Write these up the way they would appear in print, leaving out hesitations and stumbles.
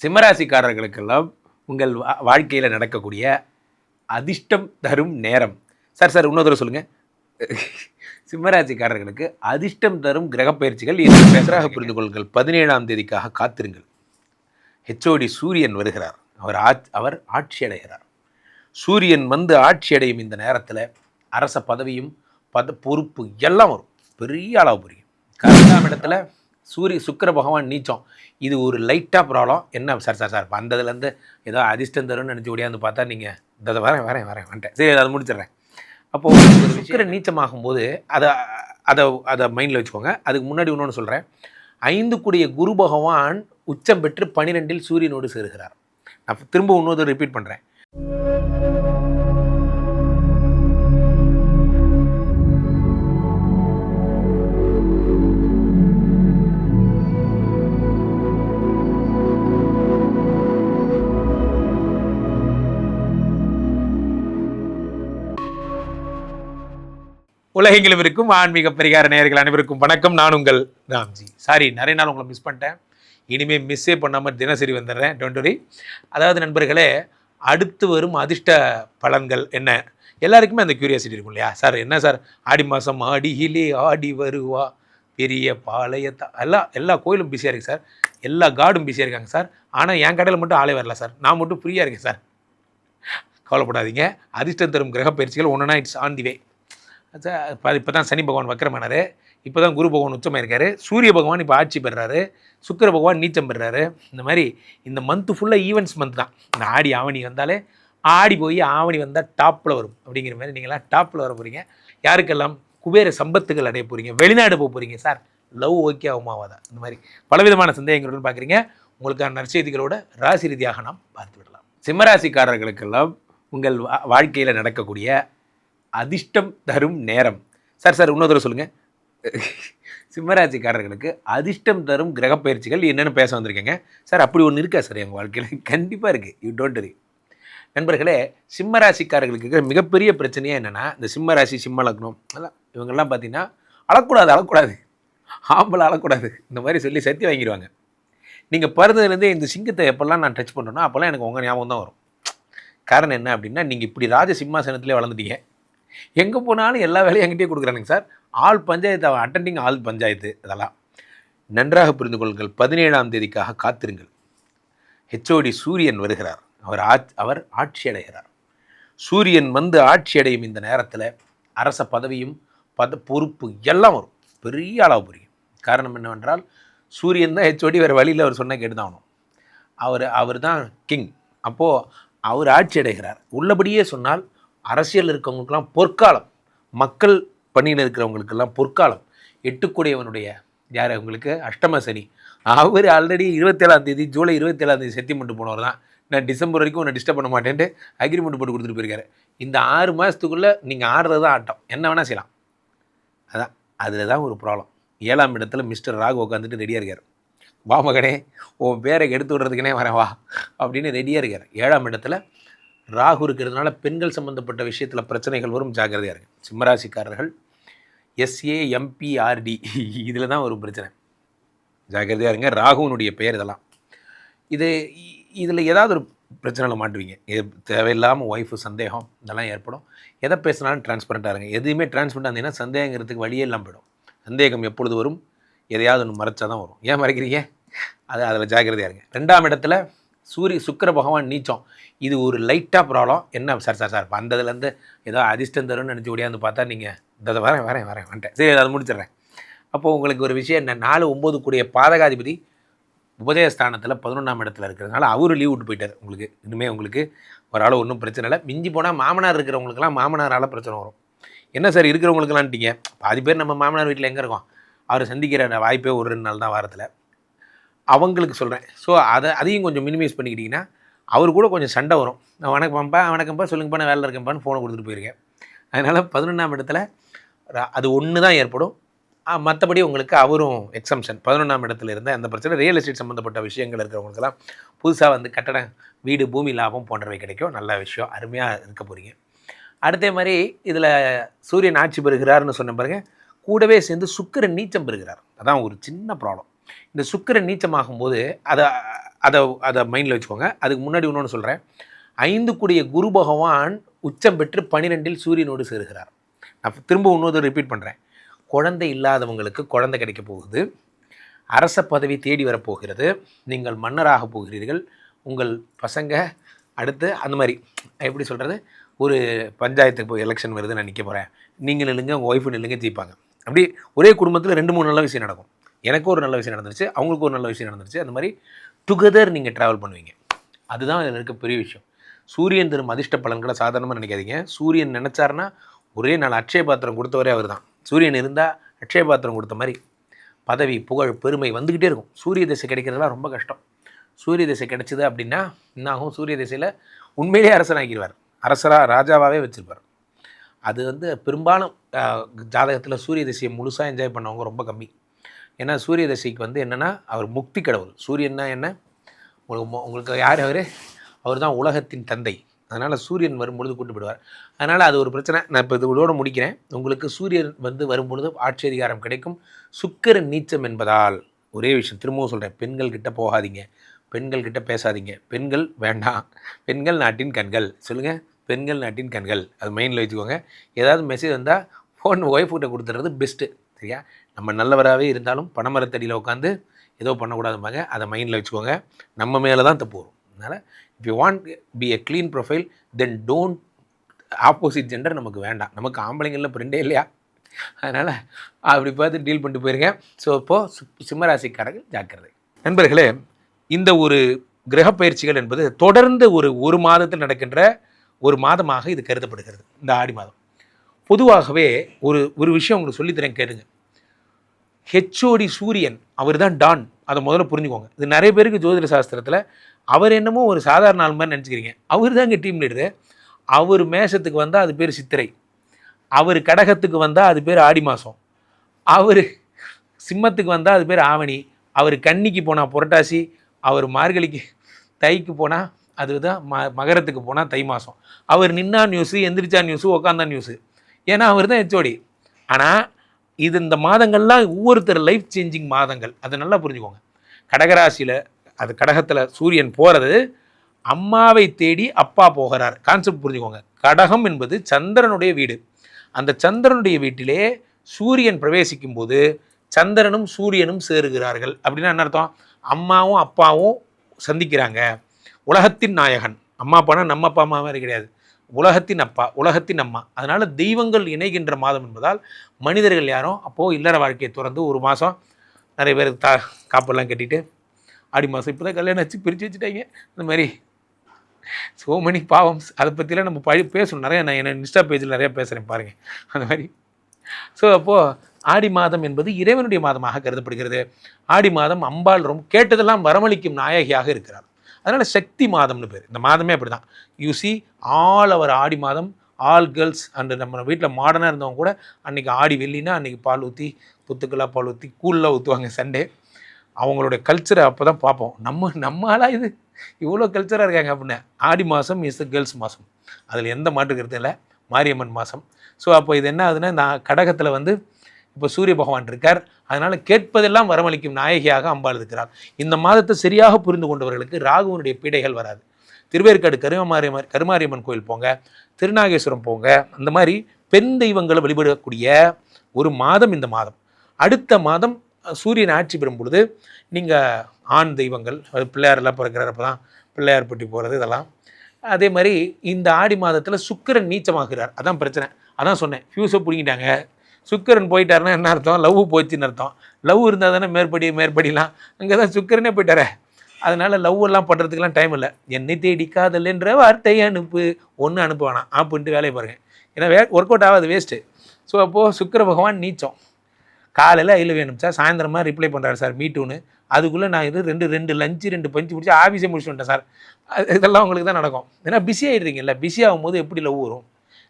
சிம்மராசிக்காரர்களுக்கெல்லாம் உங்கள் வாழ்க்கையில் நடக்கக்கூடிய அதிர்ஷ்டம் தரும் நேரம். சார் இன்னொரு தடவை சொல்லுங்கள். சிம்மராசிக்காரர்களுக்கு அதிர்ஷ்டம் தரும் கிரக பயிற்சிகள் பேசுகிறாக புரிந்து கொள்ளுங்கள். 17ஆம் தேதிக்காக காத்திருங்கள். ஹெச்ஓடி சூரியன் வருகிறார். அவர் ஆட்சி அடைகிறார். சூரியன் வந்து ஆட்சி அடையும் இந்த நேரத்தில் அரச பதவியும் பொறுப்பு எல்லாம் வரும். பெரிய அளவு புரியும். 12ஆம் இடத்துல சுக்கிர பகவான் நீச்சம். இது ஒரு லைட்டாக ப்ராப்ளம். என்ன சார் வந்ததுலேருந்து ஏதோ அதிர்ஷ்டம் தரும்னு நினச்சி ஓடியாந்து பார்த்தா நீங்கள் இதை வரேன் வந்துட்டேன். சரி, அதை முடிச்சிடுறேன். அப்போது சுக்கிரன் நீச்சமாகும்போது அதை மைண்டில் வச்சுக்கோங்க. அதுக்கு முன்னாடி இன்னொன்று சொல்கிறேன். 5 கூடிய குரு பகவான் உச்சம் பெற்று 12இல் சூரியனோடு சேருகிறார். நான் திரும்ப இன்னொரு ரிப்பீட் பண்ணுறேன். உலகெங்கிலும் இருக்கும் ஆன்மீக பரிகார நேயர்கள் அனைவருக்கும் வணக்கம். நான் உங்கள் ராம்ஜி. சாரி, நிறைய நாள் உங்களை மிஸ் பண்ணிட்டேன். இனிமேல் மிஸ்ஸே பண்ணாமல் தினசரி வந்துடுறேன். Don't worry. அதாவது நண்பர்களே, அடுத்து வரும் அதிர்ஷ்ட பலன்கள் என்ன? எல்லாருக்குமே அந்த க்யூரியாசிட்டி இருக்கும் இல்லையா? சார் என்ன சார், ஆடி மாதம் ஆடியிலே ஆடி வருவா பெரிய பாளையத்தா, எல்லா கோயிலும் பிஸியாக இருக்குது சார். எல்லா காடும் பிஸியாக இருக்காங்க சார். ஆனால் என் கடையில் மட்டும் ஆளே வரல சார். நான் மட்டும் ஃப்ரீயாக இருக்கேன் சார். கவலைப்படாதீங்க. அதிர்ஷ்டம் தரும் கிரக பயிற்சிகள் ஒன்றுனா இட்ஸ் ஆன் தி வே. இப்போ தான் சனி பகவான் வக்கரமானார். இப்போ தான் குரு பகவான் உச்சமாக இருக்கார். சூரிய பகவான் இப்போ ஆட்சி பெறுறாரு. சுக்கிர பகவான் நீச்சம் பெறுறாரு. இந்த மாதிரி இந்த மந்த்து ஃபுல்லாக ஈவெண்ட்ஸ் மந்த் தான். இந்த ஆடி ஆவணி வந்தாலே ஆடி போய் ஆவணி வந்தால் டாப்பில் வரும் அப்படிங்கிற மாதிரி நீங்களாம் டாப்பில் வர போகிறீங்க. யாருக்கெல்லாம் குபேர சம்பத்துகள் அடைய போகிறீங்க, வெளிநாடு போக போகிறீங்க. சார் லவ் ஓகே ஆகுமாவாதா, இந்த மாதிரி பலவிதமான சந்தேகங்களுடன் பார்க்குறீங்க. உங்களுக்கான நற்செய்திகளோட ராசி ரீதியாக நாம் பார்த்து விடலாம். சிம்மராசிக்காரர்களுக்கெல்லாம் உங்கள் வாழ்க்கையில் நடக்கக்கூடிய அதிர்ஷ்டம் தரும் நேரம். சார் இன்னொரு தடவை சொல்லுங்கள். சிம்மராசிக்காரர்களுக்கு அதிர்ஷ்டம் தரும் கிரக பயிற்சிகள் என்னென்னு பேச வந்திருக்கேங்க. சார் அப்படி ஒன்று இருக்கா சார் எங்கள் வாழ்க்கையில்? கண்டிப்பாக இருக்குது. You don't worry. நண்பர்களே, சிம்மராசிக்காரர்களுக்கு மிகப்பெரிய பிரச்சனையாக என்னென்னா, இந்த சிம்மராசி சிம்ம லக்னம் அதெல்லாம் இவங்கெல்லாம் பார்த்தீங்கன்னா அழக்கூடாது ஆம்பளை அழக்கூடாது இந்த மாதிரி சொல்லி சத்தி வாங்கிடுவாங்க. நீங்கள் பிறந்ததுலேருந்தே இந்த சிங்கத்தை எப்போல்லாம் நான் டச் பண்ணுறேன்னா அப்போல்லாம் எனக்கு உங்கள் ஞாபகம் தான் வரும். காரணம் என்ன அப்படின்னா, நீங்கள் இப்படி ராஜ சிம்மாசனத்திலே வளர்ந்துட்டீங்க. எங்கே போனாலும் எல்லா வேலையும் என்கிட்டே கொடுக்குறானுங்க sir. All panchayat, attending all panchayat. அதெல்லாம் நன்றாக புரிந்து கொள்ளுங்கள். 17ஆம் தேதிக்காக காத்திருங்கள். ஹெச்ஓடி சூரியன் வருகிறார். அவர் ஆட்சி அடைகிறார். சூரியன் வந்து ஆட்சி அடையும் இந்த நேரத்தில் அரச பதவியும் பொறுப்பு எல்லாம் வரும். பெரிய அளவு புரியும். காரணம் என்னவென்றால், சூரியன் தான் ஹெச்ஓடி. வேறு வழியில் அவர் சொன்னால் கேட்டு தான் ஆகணும். அவர் தான் கிங். அப்போது அவர் ஆட்சி அடைகிறார். உள்ளபடியே சொன்னால் அரசியல் இருக்கவங்களுக்கெல்லாம் பொற்காலம், மக்கள் பணியில் இருக்கிறவங்களுக்கெல்லாம் பொற்காலம். 8 யார் அவங்களுக்கு அஷ்டம சனி. அவர் ஆல்ரெடி 27ஆம் தேதி, ஜூலை 27ஆம் தேதி செட்டில்மெண்ட் போனவர் தான். நான் டிசம்பர் வரைக்கும் உன்னை டிஸ்டர்ப் பண்ண மாட்டேன்ட்டு அக்ரிமெண்ட் போட்டு கொடுத்துட்டு போயிருக்காரு. இந்த 6 மாதத்துக்குள்ளே நீங்கள் ஆடுறது தான் ஆட்டம், என்ன வேணால் செய்யலாம். அதில் தான் ஒரு ப்ராப்ளம். 7ஆம் இடத்துல மிஸ்டர் ராகு உட்காந்துட்டு ரெடியாக இருக்கார். வா மகனே, உன் பேரை எடுத்து விடுறதுக்குனே வரேன் வா அப்படின்னு ரெடியாக இருக்கார். 7ஆம் இடத்துல ராகு இருக்கிறதுனால பெண்கள் சம்மந்தப்பட்ட விஷயத்தில் பிரச்சனைகள் வரும். ஜாக்கிரதையாக இருங்க சிம்மராசிக்காரர்கள். SAMPRD இதில் தான் ஒரு பிரச்சனை. ஜாக்கிரதையாக இருங்க. ராகுனுடைய பெயர் இதெல்லாம். இதில் ஏதாவது ஒரு பிரச்சனையில் மாட்டுவீங்க. தேவையில்லாமல் ஒய்ஃபு சந்தேகம் இதெல்லாம் ஏற்படும். எதை பேசினாலும் டிரான்ஸ்பரண்ட்டாக இருங்க. எதுவுமே டிரான்ஸ்பரண்ட்டாக இருந்தீங்கன்னா சந்தேகங்கிறதுக்கு வழியே இல்லாமல் போயிடும். சந்தேகம் எப்பொழுது வரும்? எதையாவது ஒன்று மறைச்சா தான் வரும். ஏன் மறைக்கிறீங்க? அதில் ஜாக்கிரதையாக இருங்க. 2ஆம் இடத்துல சுக்கிர பகவான் நீச்சம். இது ஒரு லைட்டாக ப்ராப்ளம். என்ன சார் வந்ததுலேருந்து ஏதோ அதிர்ஷ்டம் தரும்னு நினச்சி ஓடியாந்து பார்த்தா நீங்கள் இதை வரேன் வந்துட்டேன். சரி, அதை முடிச்சிடுறேன். அப்போது உங்களுக்கு ஒரு விஷயம் என்ன, 4, 9 கூடிய பாதகாதிபதி உபஜயஸ்தானத்தில் 11ஆம் இடத்துல இருக்கிறதுனால அவரு லீவ் விட்டு போயிட்டார். இனிமேல் உங்களுக்கு ஒரு ஆள் ஒன்றும் பிரச்சனை இல்லை. மிஞ்சி போனால் மாமனார் இருக்கிறவங்களுக்கெல்லாம் மாமனாரால் பிரச்சனை வரும். என்ன சார் இருக்கிறவங்களுக்கெல்லாம்ட்டீங்க? பாதி பேர் நம்ம மாமனார் வீட்டில் எங்கே இருக்கோம், அவரை சந்திக்கிற வாய்ப்பே ஒரு 2 நாள் தான் வாரத்தில். அவங்களுக்கு சொல்கிறேன். ஸோ அதையும் கொஞ்சம் மினிமைஸ் பண்ணிக்கிட்டிங்கன்னா அவர் கூட கொஞ்சம் சண்டை வரும். நான் வணக்கம்ப்பா சொல்லுங்கப்பா, நான் வேலை இருக்கேன்ப்பான்னு ஃபோனை கொடுத்துட்டு போயிருக்கேன். அதனால் 11ஆம் இடத்துல அது ஒன்று தான் ஏற்படும். மற்றபடி உங்களுக்கு அவரும் எக்ஸம்ஷன். 11ஆம் இடத்துல இருந்த அந்த பிரச்சனை ரியல் எஸ்டேட் சம்மந்தப்பட்ட விஷயங்கள் இருக்கிறவங்களுக்கெல்லாம் புதுசாக வந்து கட்டடம், வீடு, பூமி லாபம் போன்றவை கிடைக்கும். நல்ல விஷயம், அருமையாக இருக்க போகிறீங்க. அடுத்த மாதிரி இதில் சூரியன் ஆட்சி பெறுகிறார்னு சொன்ன பாருங்க, கூடவே சேர்ந்து சுக்கிரன் நீச்சம் பெறுகிறார். அதான் ஒரு சின்ன ப்ராப்ளம். இந்த சுக்கிரன் நீச்சமாகும்போது அதை அதை மைண்டில் வச்சுக்கோங்க. அதுக்கு முன்னாடி இன்னொன்று சொல்கிறேன். 5 கூடிய குரு பகவான் உச்சம் பெற்று 12இல் சூரியனோடு சேருகிறார். நான் திரும்ப இன்னொரு ரிப்பீட் பண்ணுறேன். குழந்தை இல்லாதவங்களுக்கு குழந்தை கிடைக்க போகுது. அரச பதவி தேடி வரப்போகிறது. நீங்கள் மன்னராக போகிறீர்கள். உங்கள் பசங்க அடுத்து அந்த மாதிரி எப்படி சொல்கிறது, ஒரு பஞ்சாயத்துக்கு போய் எலெக்ஷன் வருது, நான் நிற்க போகிறேன், நீங்கள் நில்லுங்க, உங்கள் ஒய்ஃபு நில்லுங்க, ஜெயிப்பாங்க. அப்படி ஒரே குடும்பத்தில் 2-3 நல்ல விஷயம் நடக்கும். எனக்கு ஒரு நல்ல விஷயம் நடந்துருச்சு, அவங்களுக்கு ஒரு நல்ல விஷயம் நடந்துருச்சு. அந்த மாதிரி டுகெதர் நீங்கள் ட்ராவல் பண்ணுவீங்க. அதுதான் இதில் இருக்க பெரிய விஷயம். சூரியன் தரும் அதிர்ஷ்ட பலன்களை சாதாரணமாக நினைக்காதீங்க. சூரியன் நினச்சாருன்னா ஒரே நாள் அட்சய பாத்திரம் கொடுத்தவரே அவர் தான். சூரியன் இருந்தால் அட்சய பாத்திரம் கொடுத்த மாதிரி பதவி, புகழ், பெருமை வந்துக்கிட்டே இருக்கும். சூரிய திசை கிடைக்கிறதுலாம் ரொம்ப கஷ்டம். சூரிய திசை கிடைச்சிது அப்படின்னா என்ன ஆகும்? சூரிய திசையில் உண்மையிலே அரசனாகிடுவார். அரசராக ராஜாவாகவே வச்சுருப்பார். அது பெரும்பாலும் ஜாதகத்தில் சூரிய திசையை முழுசாக என்ஜாய் பண்ணவங்க ரொம்ப கம்மி. ஏன்னா சூரிய திசைக்கு என்னென்னா அவர் முக்தி கடவுள். சூரியன்னா என்ன, உங்களுக்கு யார் அவர் தான் உலகத்தின் தந்தை. அதனால் சூரியன் வரும்பொழுது கூட்டு போயிடுவார். அதனால் அது ஒரு பிரச்சனை. நான் இப்போ இதோடு முடிக்கிறேன். உங்களுக்கு சூரியன் வரும்பொழுது ஆட்சி அதிகாரம் கிடைக்கும். சுக்கிரன் நீச்சம் என்பதால் ஒரே விஷயம் திரும்பவும் சொல்கிறேன், பெண்கள் கிட்ட போகாதீங்க, பெண்கள் கிட்ட பேசாதீங்க. பெண்கள் வேண்டாம். பெண்கள் நாட்டின் கண்கள். சொல்லுங்கள், பெண்கள் நாட்டின் கண்கள். அது மைண்டில் வச்சுக்கோங்க. ஏதாவது மெசேஜ் வந்தால் ஃபோன் ஒய்ஃப்கிட்ட கொடுத்துறது பெஸ்ட்டு. சரியா? நம்ம நல்லவராகவே இருந்தாலும் பனைமரத்தடியில் உட்காந்து ஏதோ பண்ணக்கூடாதும்பாங்க. அதை மைண்டில் வச்சுக்கோங்க. நம்ம மேலே தான் தப்பு வரும். அதனால் if you want be a clean profile then don't opposite gender நமக்கு வேண்டாம். நமக்கு ஆம்பளைங்களில் ஃப்ரெண்டே இல்லையா? அதனால் அப்படி பார்த்து டீல் பண்ணிட்டு போயிருங்க. ஸோ இப்போது சிம்மராசிக்காரர்கள் ஜாக்கிரதை. நண்பர்களே, இந்த ஒரு கிரக பயிற்சிகள் என்பது தொடர்ந்து ஒரு மாதத்தில் நடக்கின்ற ஒரு மாதமாக இது கருதப்படுகிறது. இந்த ஆடி மாதம் பொதுவாகவே ஒரு விஷயம் உங்களுக்கு சொல்லித்தரேன், கேளுங்க. ஹெச்ஓடி சூரியன் அவர் தான் டான். அதை முதல்ல புரிஞ்சுக்கோங்க. இது நிறைய பேருக்கு ஜோதிட சாஸ்திரத்தில் அவர் என்னமோ ஒரு சாதாரண ஆள் மாதிரி நினச்சிக்கிறீங்க. அவர் தான் இங்கே டீம் லீடரு. அவர் மேஷத்துக்கு வந்தால் அது பேர் சித்திரை, அவர் கடகத்துக்கு வந்தால் அது பேர் ஆடி மாதம், அவர் சிம்மத்துக்கு வந்தால் அது பேர் ஆவணி, அவர் கன்னிக்கு போனால் புரட்டாசி, அவர் மார்கழிக்கு தைக்கு போனால் அதுதான் மகரத்துக்கு போனால் தை மாதம். அவர் நின்னா நியூஸு, எந்திரிச்சா நியூஸு, உக்காந்தா நியூஸு. ஏன்னா அவர் தான் ஹெச்ஓடி. ஆனால் இந்த மாதங்கள்லாம் ஒவ்வொருத்தர் லைஃப் சேஞ்சிங் மாதங்கள். அதை நல்லா புரிஞ்சுக்கோங்க. கடகராசியில் அது கடகத்தில் சூரியன் போகிறது, அம்மாவை தேடி அப்பா போகிறார். கான்செப்ட் புரிஞ்சுக்கோங்க. கடகம் என்பது சந்திரனுடைய வீடு. அந்த சந்திரனுடைய வீட்டிலே சூரியன் பிரவேசிக்கும் போது சந்திரனும் சூரியனும் சேருகிறார்கள். அப்படின்னா என்ன அர்த்தம்? அம்மாவும் அப்பாவும் சந்திக்கிறாங்க. உலகத்தின் நாயகன், அம்மா அப்பானா நம்ம அப்பா அம்மா மாதிரி கிடையாது, உலகத்தின் அப்பா, உலகத்தின் அம்மா. அதனால் தெய்வங்கள் இணைகின்ற மாதம் என்பதால் மனிதர்கள் யாரும் அப்போது இல்லற வாழ்க்கையை திறந்து ஒரு மாதம் நிறைய பேர் காப்பெல்லாம் கட்டிட்டு ஆடி மாதம் இப்போ தான் கல்யாணம் வச்சு பிரித்து வச்சுட்டாங்க. இந்த மாதிரி ஸோ மெனி பாவம்ஸ். அதை பற்றிலாம் நம்ம பேசணும் நிறையா. நான் என்ன இன்ஸ்டா பேஜில் நிறையா பேசுகிறேன் பாருங்கள். அந்த மாதிரி ஸோ அப்போது ஆடி மாதம் என்பது இறைவனுடைய மாதமாக கருதப்படுகிறது. ஆடி மாதம் அம்பாள் ரொம்ப கேட்டதெல்லாம் வரமளிக்கும் நாயகியாக இருக்கிறார். அதனால் சக்தி மாதம்னு பேர். இந்த மாதமே அப்படி தான். யூசி ஆல் அவர் ஆடி மாதம், ஆல் கேர்ள்ஸ் அண்டு நம்ம வீட்டில் மாடர்னாக இருந்தவங்க கூட அன்றைக்கி ஆடி வெள்ளினா அன்றைக்கி பால் ஊற்றி, புத்துக்கெல்லாம் பால் ஊற்றி, கூழில் ஊற்றுவாங்க சண்டே. அவங்களுடைய கல்ச்சரை அப்போ தான் பார்ப்போம். நம்மளாக இது இவ்வளோ கல்ச்சராக இருக்காங்க அப்படின்னு. ஆடி மாதம் இஸ் த கேர்ள்ஸ் மாதம். அதில் எந்த மாற்று கருத்து இல்லை. மாரியம்மன் மாதம். ஸோ அப்போ இது என்ன ஆகுதுன்னா, நான் கடகத்தில் இப்போ சூரிய பகவான் இருக்கார். அதனால் கேட்பதெல்லாம் வரமளிக்கும் நாயகியாக அம்பாள் இருக்கிறார். இந்த மாதத்தை சரியாக புரிந்து கொண்டவர்களுக்கு ராகுவனுடைய பீடைகள் வராது. திருவேற்காடு கருமாரியம்மன் கோயில் போங்க, திருநாகேஸ்வரம் போங்க. அந்த மாதிரி பெண் தெய்வங்களை வழிபடக்கூடிய ஒரு மாதம் இந்த மாதம். அடுத்த மாதம் சூரியன் ஆட்சி பெறும் பொழுது நீங்கள் ஆண் தெய்வங்கள், அது பிள்ளையாரெல்லாம் பிறக்கிறப்ப தான் பிள்ளையார் பட்டி போகிறது இதெல்லாம். அதே மாதிரி இந்த ஆடி மாதத்தில் சுக்கிரன் நீச்சமாகிறார். அதான் பிரச்சனை. அதான் சொன்னேன், ஃபியூஸை பிடிங்கிட்டாங்க. சுக்கிரன் போயிட்டாருன்னா என்ன அர்த்தம்? லவ் போச்சுன்னு அர்த்தம். லவ் இருந்தால் தானே மேற்படிலாம். அங்கே தான் சுக்கிரனே போயிட்டாரே. அதனால் லவ் எல்லாம் பண்ணுறதுக்கெலாம் டைம் இல்லை. என்னை தேடி காதல் என்ற வார்த்தையை அனுப்பு, ஒன்று அனுப்ப வேணாம் அப்படின்ட்டு வேலையை பாருங்கள். ஏன்னா ஒர்க் அவுட் ஆகாது, வேஸ்ட்டு. ஸோ அப்போது சுக்கிர பகவான் நீச்சம். காலையில் ஐயில் வேணும்ச்சா சாயந்தரமாக ரிப்ளை பண்ணுறாரு சார் மீட்டுன்னு. அதுக்குள்ளே நான் ரெண்டு லஞ்சு 2 பஞ்சு முடிச்சு ஆஃபீஸே முடிச்சு வந்துட்டேன் சார். இதெல்லாம் உங்களுக்கு தான் நடக்கும். ஏன்னா பிஸி ஆகிடுறீங்கல்ல. பிஸி ஆகும்போது எப்படி லவ் வரும்?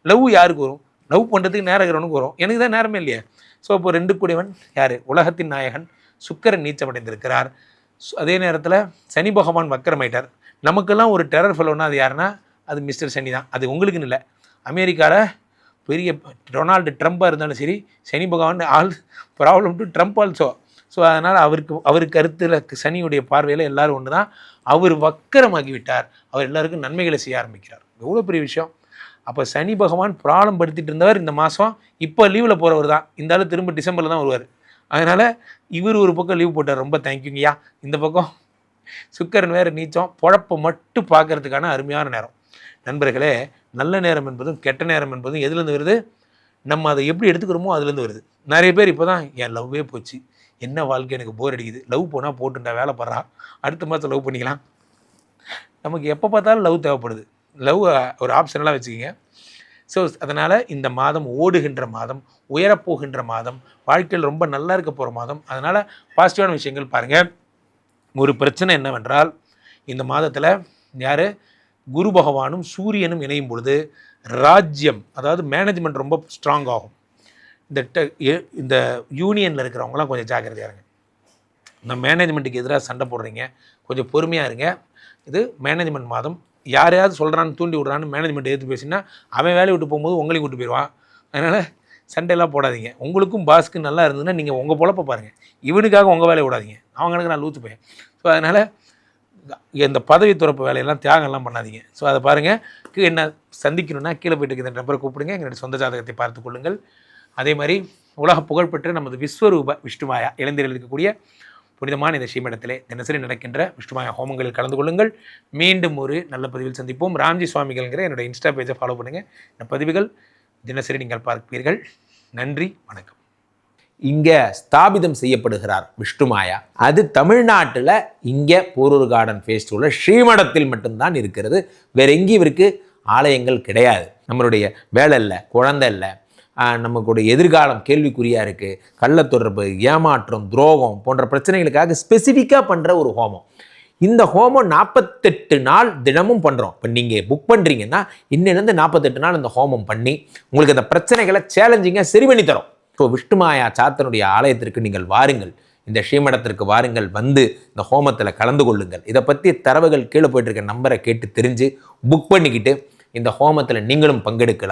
லவ் யாருக்கு வரும்? லவ் பண்ணுறதுக்கு நேரம் இருக்கிறவனுக்கு வரும். எனக்கு தான் நேரமே இல்லையே. ஸோ இப்போ 2 கூடியவன் யார்? உலகத்தின் நாயகன் சுக்கிரன் நீச்சமடைந்திருக்கிறார். அதே நேரத்தில் சனி பகவான் வக்கரமாயிட்டார். நமக்கெல்லாம் ஒரு டெரர் ஃபெலோன்னா அது யாருன்னா அது மிஸ்டர் சனி தான். அது உங்களுக்குன்னு இல்லை. அமெரிக்காவில் பெரிய டொனால்டு ட்ரம்பாக இருந்தாலும் சரி, சனி பகவான் all problem to Trump also. So அதனால் அவர் கருத்தில் சனியுடைய பார்வையில் எல்லோரும் ஒன்று தான். அவர் வக்கரமாகி விட்டார், அவர் எல்லாருக்கும் நன்மைகளை செய்ய ஆரம்பிக்கிறார். எவ்வளோ பெரிய விஷயம். அப்போ சனி பகவான் ப்ராப்ளம் படுத்திட்டு இருந்தவர் இந்த மாதம் இப்போ லீவில் போகிறவர் தான். இந்த ஆள் திரும்ப டிசம்பரில் தான் வருவார். அதனால் இவர் ஒரு பக்கம் லீவ் போட்டார், ரொம்ப தேங்க்யூங்கய்யா. இந்த பக்கம் சுக்கரன் வேறு நீச்சம், பொழப்பை மட்டும் பார்க்கறதுக்கான அருமையான நேரம். நண்பர்களே, நல்ல நேரம் என்பதும் கெட்ட நேரம் என்பதும் எதுலேருந்து வருது? நம்ம அதை எப்படி எடுத்துக்கிறோமோ அதுலேருந்து வருது. நிறைய பேர் இப்போ தான் என் லவ்வே போச்சு, என்ன வாழ்க்கை, எனக்கு போர் அடிக்குது, லவ் போனால் போட்டுண்டா வேலை படுறா, அடுத்த மாதம் லவ் பண்ணிக்கலாம். நமக்கு எப்போ பார்த்தாலும் லவ் தேவைப்படுது. லவ் ஒரு ஆப்ஷனெலாம் வச்சுக்கிங்க. ஸோ அதனால் இந்த மாதம் ஓடுகின்ற மாதம், உயரப்போகின்ற மாதம், வாழ்க்கையில் ரொம்ப நல்லா இருக்க போகிற மாதம். அதனால் பாசிட்டிவான விஷயங்கள் பாருங்கள். ஒரு பிரச்சனை என்னவென்றால், இந்த மாதத்தில் யார், குரு பகவானும் சூரியனும் இணையும் பொழுது ராஜ்யம், அதாவது மேனேஜ்மெண்ட் ரொம்ப ஸ்ட்ராங் ஆகும். இந்த யூனியனில் இருக்கிறவங்களாம் கொஞ்சம் ஜாக்கிரதையாக இருங்க. இந்த மேனேஜ்மெண்ட்டுக்கு எதிராக சண்டை போடுறீங்க, கொஞ்சம் பொறுமையாக இருங்க. இது மேனேஜ்மெண்ட் மாதம். யாரையாவது சொல்கிறான்னு தூண்டி விட்றான்னு மேனேஜ்மெண்ட் எடுத்து பேசினா அவன் வேலையை விட்டு போகும்போது உங்களையும் விட்டு போயிடுவான். அதனால் சண்டையெல்லாம் போடாதீங்க. உங்களுக்கும் பாஸ்க்கு நல்லா இருந்ததுன்னா நீங்கள் உங்கள் பொழப்ப பாருங்கள், இவனுக்காக உங்கள் வேலையை விடாதீங்க. அவங்களுக்கு நான் லூத்து போயேன். ஸோ அதனால் இந்த பதவி துறப்பு வேலையெல்லாம் தியாகம்லாம் பண்ணாதீங்க. ஸோ அதை பாருங்கள். என்ன சந்திக்கணுன்னா கீழே போய்ட்டு இந்த நம்பரை கூப்பிடுங்க, எங்களுடைய சொந்த ஜாதகத்தை பார்த்து கொள்ளுங்கள். அதே மாதிரி உலக புகழ்பெற்ற நமது விஸ்வரூப விஷ்ணுமாயா இளைஞர்கள் இருக்கக்கூடிய புனிதமான இந்த ஸ்ரீமடத்திலே தினசரி நடக்கின்ற விஷ்ணுமாயா ஹோமங்களில் கலந்து கொள்ளுங்கள். மீண்டும் ஒரு நல்ல பதிவில் சந்திப்போம். ராம்ஜி சுவாமிகள்ங்கிற என்னோட இன்ஸ்டா பேஜை ஃபாலோ பண்ணுங்கள். இந்த பதிவுகள் தினசரி நீங்கள் பார்ப்பீர்கள். நன்றி, வணக்கம். இங்கே ஸ்தாபிதம் செய்யப்படுகிறார் விஷ்ணுமாயா. அது தமிழ்நாட்டில் இங்கே போரூர் கார்டன் ஃபேஸ்டிவலில் ஸ்ரீமடத்தில் மட்டும்தான் இருக்கிறது. வேற எங்கேயும் இவருக்கு ஆலயங்கள் கிடையாது. நம்மளுடைய வேலை இல்லை, குழந்தை இல்லை, நமக்குடைய எதிர்காலம் கேள்விக்குறியாக இருக்குது, கள்ளத்தொடர்பு, ஏமாற்றம், துரோகம் போன்ற பிரச்சனைகளுக்காக ஸ்பெசிஃபிக்காக பண்ணுற ஒரு ஹோமம். இந்த ஹோமம் 48 நாள் தினமும் பண்ணுறோம். இப்போ நீங்கள் புக் பண்ணுறீங்கன்னா இன்னிலேருந்து 48 நாள் இந்த ஹோமம் பண்ணி உங்களுக்கு அந்த பிரச்சனைகளை சேலஞ்சிங்காக சரி பண்ணி தரோம். ஸோ விஷ்ணுமாயா சாத்தனுடைய ஆலயத்திற்கு நீங்கள் வாருங்கள், இந்த ஸ்ரீமடத்திற்கு வாருங்கள், வந்து இந்த ஹோமத்தில் கலந்து கொள்ளுங்கள். இதை பற்றி தரவுகள் கீழே போயிட்டு இருக்க நம்பரை கேட்டு தெரிஞ்சு புக் பண்ணிக்கிட்டு இந்த ஹோமத்தில் நீங்களும் பங்கெடுக்கலாம்.